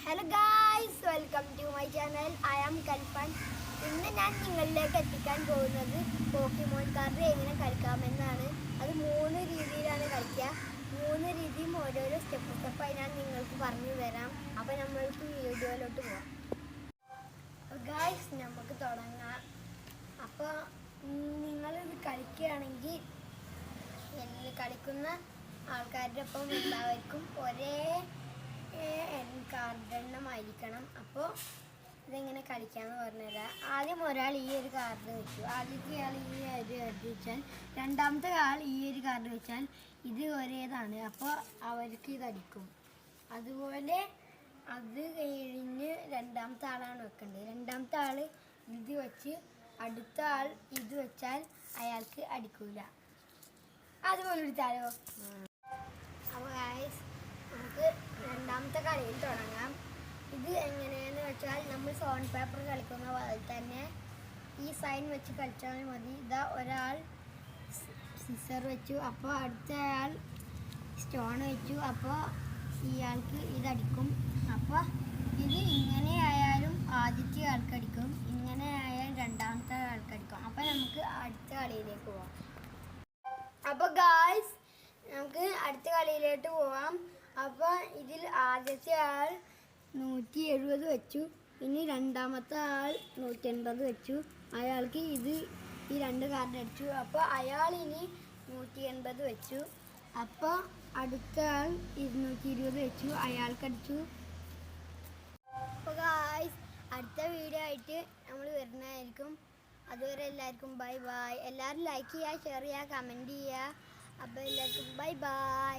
Hello guys, welcome to my channel. I am Kalpan. ഇന്ന് ഞാൻ നിങ്ങളിലേക്ക് എത്തിക്കാൻ പോകുന്നത് പോക്കിമോൺ കാർഡ് എങ്ങനെ കളിക്കാമെന്നാണ്. അത് 3 രീതിയിലാണ് കളിക്കുക. 3 രീതിയും ഓരോരോ സ്റ്റെപ്പായി ഞാൻ നിങ്ങൾക്ക് പറഞ്ഞു തരാം. അപ്പോൾ നമ്മൾക്ക് വീഡിയോയിലോട്ട് പോകാം. ഗായ്സ്, നമുക്ക് തുടങ്ങാം. അപ്പോൾ നിങ്ങളിത് കളിക്കുകയാണെങ്കിൽ കളിക്കുന്ന ആൾക്കാരുടെ ഒപ്പം എല്ലാവർക്കും ഒരേ കാർഡെണ്ണമായിരിക്കണം. അപ്പോൾ ഇതെങ്ങനെ കളിക്കാമെന്ന് പറഞ്ഞുതരാം. ആദ്യം ഒരാൾ ഈ ഒരു കാർഡ് വെച്ചു. ആദ്യത്തെ ആൾ ഈ ഒരു കാർഡ് വെച്ചാൽ രണ്ടാമത്തെ ആൾ ഈ ഒരു കാർഡ് വെച്ചാൽ ഇത് ഒരേതാണ്. അപ്പോൾ അവർക്ക് ഇതടിക്കും. അതുപോലെ അത് കഴിഞ്ഞ് രണ്ടാമത്തെ ആളാണ് വെക്കേണ്ടത്. രണ്ടാമത്തെ ആൾ ഇത് വെച്ച് അടുത്ത ആൾ ഇത് വെച്ചാൽ അയാൾക്ക് അടിക്കൂല. അതുപോലെ എടുത്താലോ? അപ്പോൾ ഗായ്സ്, നമുക്ക് രണ്ടാമത്തെ കളിയിൽ തുടങ്ങാം. ഇത് എങ്ങനെയാണെന്ന് വെച്ചാൽ നമ്മൾ സോൺ പേപ്പർ കളിക്കുന്ന പോലെ തന്നെ ഈ സൈൻ വെച്ച് കളിച്ചാൽ മതി. ഇതാ ഒരാൾ സിസർ വെച്ചു, അപ്പോൾ അടുത്ത ആൾ സ്റ്റോൺ വെച്ചു, അപ്പോൾ ഇയാൾക്ക് ഇതടിക്കും. അപ്പോൾ ഇത് ഇങ്ങനെ ആയാലും ആദ്യത്തെ ആൾക്കടിക്കും, ഇങ്ങനെ ആയാലും രണ്ടാമത്തെ ആൾക്കടിക്കും. അപ്പോൾ നമുക്ക് അടുത്ത കളിയിലേക്ക് പോവാം. അപ്പോൾ ഗായ്സ്, നമുക്ക് അടുത്ത കളിയിലോട്ട് പോവാം. അപ്പോൾ ഇതിൽ ആദ്യത്തെ ആൾ 170 വെച്ചു, ഇനി രണ്ടാമത്തെ ആൾ 180 വെച്ചു. അയാൾക്ക് ഈ 2 കാർഡ് അടിച്ചു. അപ്പോൾ അയാൾ ഇനി 180 വെച്ചു. അപ്പോൾ അടുത്ത ആൾ 220 വെച്ചു, അയാൾക്കടിച്ചു. അപ്പോൾ ഗായ്സ്, അടുത്ത വീഡിയോ ആയിട്ട് നമ്മൾ വരുന്നതായിരിക്കും. അതുവരെ എല്ലാവർക്കും ബൈ ബൈ. എല്ലാവരും ലൈക്ക് ചെയ്യുക, ഷെയർ ചെയ്യുക, കമൻറ്റ് ചെയ്യുക. അപ്പോൾ എല്ലാവർക്കും ബൈ ബൈ.